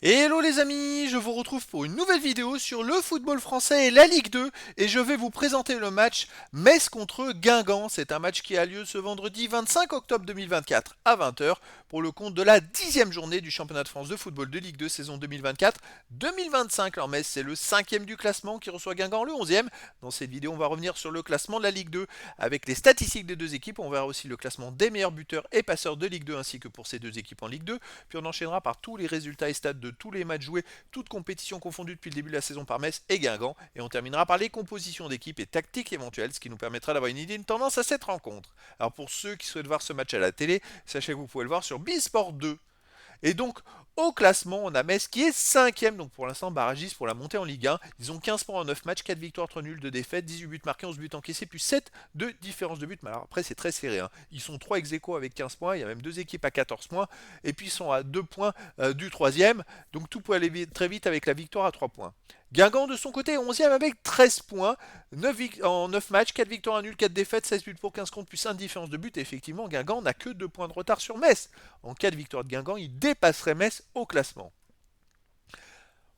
Hello les amis, je vous retrouve pour une nouvelle vidéo sur le football français et la Ligue 2 et je vais vous présenter le match Metz contre Guingamp. C'est un match qui a lieu ce vendredi 25 octobre 2024 à 20h pour le compte de la 10e journée du championnat de France de football de Ligue 2 saison 2024-2025. Alors Metz c'est le 5e du classement qui reçoit Guingamp le 11e. Dans cette vidéo on va revenir sur le classement de la Ligue 2 avec les statistiques des deux équipes. On verra aussi le classement des meilleurs buteurs et passeurs de Ligue 2 ainsi que pour ces deux équipes en Ligue 2. Puis on enchaînera par tous les résultats et stats de tous les matchs joués, toutes compétitions confondues depuis le début de la saison par Metz et Guingamp. Et on terminera par les compositions d'équipes et tactiques éventuelles, ce qui nous permettra d'avoir une idée, une tendance à cette rencontre. Alors pour ceux qui souhaitent voir ce match à la télé, sachez que vous pouvez le voir sur Sport 2. Et donc, au classement, on a Metz qui est 5e, donc pour l'instant barragiste pour la montée en Ligue 1. Ils ont 15 points en 9 matchs, 4 victoires, 3 nuls, 2 défaites, 18 buts marqués, 11 buts encaissés, plus 7 de différence de but. Mais alors après, c'est très serré, hein. Ils sont 3 ex aequo avec 15 points, il y a même 2 équipes à 14 points, et puis ils sont à 2 points du 3e. Donc tout peut aller très vite avec la victoire à 3 points. Guingamp de son côté est 11e avec 13 points, 9 en 9 matchs, 4 victoires, 1 nul, 4 défaites, 16 buts pour 15 contre, plus 1 de différence de but. Et effectivement, Guingamp n'a que 2 points de retard sur Metz. En cas de victoire de Guingamp, il dépasserait Metz au classement.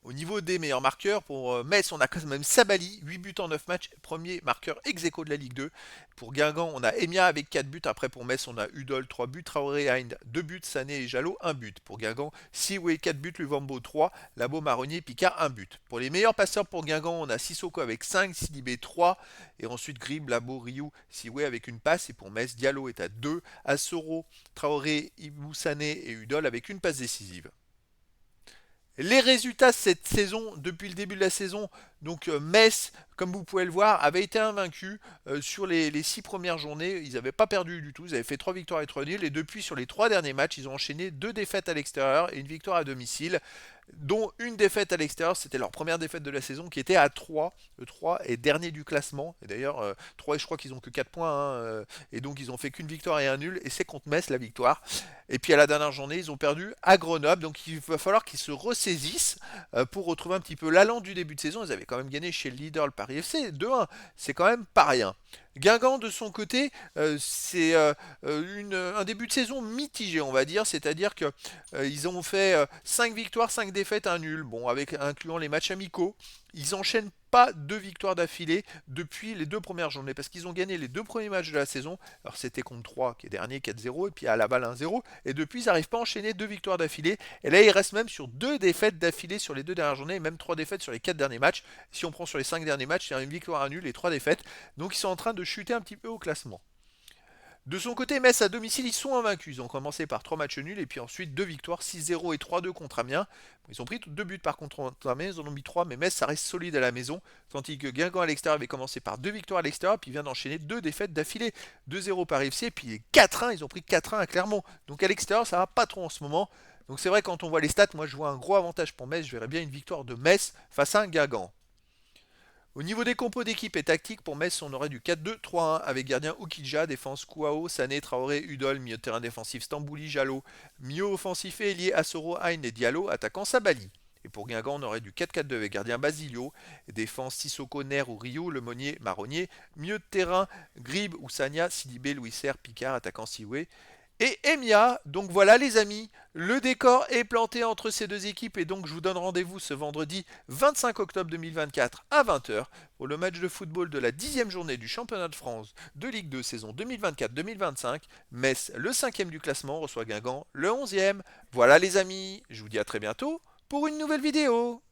Au niveau des meilleurs marqueurs, pour Metz, on a quand même Sabali, 8 buts en 9 matchs, premier marqueur ex aequo de la Ligue 2. Pour Guingamp, on a Emia avec 4 buts. Après, pour Metz, on a Udol, 3 buts, Traoré, Hind, 2 buts, Sané et Jalot, 1 but. Pour Guingamp, Siwe, 4 buts, Luvambo, 3, Labo, Marronnier, Picard, 1 but. Pour les meilleurs passeurs pour Guingamp, on a Sissoko avec 5, Sidibé 3, et ensuite Grib, Labo, Rioux, Siwe avec une passe. Et pour Metz, Diallo est à 2, Assoro, Traoré, Ibou, Sané et Udol avec une passe décisive. Les résultats cette saison, depuis le début de la saison, donc Metz, comme vous pouvez le voir, avait été invaincu sur les 6 premières journées. Ils n'avaient pas perdu du tout, ils avaient fait 3 victoires et 3 nuls. Et depuis, sur les 3 derniers matchs, ils ont enchaîné 2 défaites à l'extérieur et une victoire à domicile, dont une défaite à l'extérieur. C'était leur première défaite de la saison qui était à 3. Le 3 est dernier du classement. Et d'ailleurs, 3, je crois qu'ils ont que 4 points, hein, et donc ils ont fait qu'une victoire et un nul. Et c'est contre Metz la victoire. Et puis à la dernière journée, ils ont perdu à Grenoble. Donc il va falloir qu'ils se ressaisissent pour retrouver un petit peu l'allant du début de saison. Ils avaient quand même gagné chez le leader le Paris FC 2-1. C'est quand même pas rien. Guingamp de son côté, c'est un début de saison mitigé, on va dire, c'est-à-dire que ils ont fait 5 victoires, 5 défaites, un nul, bon, avec incluant les matchs amicaux. Ils enchaînent pas 2 victoires d'affilée depuis les 2 premières journées, parce qu'ils ont gagné les 2 premiers matchs de la saison. Alors c'était contre 3 qui est dernier, 4-0, et puis à Laval 1-0, et depuis ils n'arrivent pas à enchaîner 2 victoires d'affilée. Et là ils restent même sur 2 défaites d'affilée sur les 2 dernières journées, et même 3 défaites sur les 4 derniers matchs. Si on prend sur les 5 derniers matchs, il y a une victoire, un nul et 3 défaites. Donc ils sont en train de chuter un petit peu au classement. De son côté, Metz à domicile, ils sont invaincus. Ils ont commencé par 3 matchs nuls et puis ensuite 2 victoires, 6-0 et 3-2 contre Amiens. Ils ont pris 2 buts par contre Amiens, ils en ont mis 3, mais Metz ça reste solide à la maison. Tandis que Guingamp à l'extérieur avait commencé par 2 victoires à l'extérieur, puis vient d'enchaîner 2 défaites d'affilée. 2-0 par FC, puis 4-1, ils ont pris 4-1 à Clermont. Donc à l'extérieur, ça va pas trop en ce moment. Donc c'est vrai, quand on voit les stats, moi je vois un gros avantage pour Metz. Je verrais bien une victoire de Metz face à un Guingamp. Au niveau des compos d'équipe et tactique, pour Metz, on aurait du 4-2-3-1 avec gardien Oukidja, défense Kouao, Sané, Traoré, Udol, milieu de terrain défensif Stambouli, Jalot, milieu offensif et ailier Assoro, Hain et Diallo, attaquant Sabali. Et pour Guingamp, on aurait du 4-4-2 avec gardien Basilio, défense Sissoko, Ner ou Rio, Lemonnier, Marronnier, milieu de terrain Grib ou Sanya, Sidibé, Louis Serre, Picard, attaquant Siwe, et Emia. Donc voilà les amis, le décor est planté entre ces deux équipes et donc je vous donne rendez-vous ce vendredi 25 octobre 2024 à 20h pour le match de football de la 10e journée du championnat de France de Ligue 2 saison 2024-2025. Metz, le 5e du classement, reçoit Guingamp, le 11e. Voilà les amis, je vous dis à très bientôt pour une nouvelle vidéo.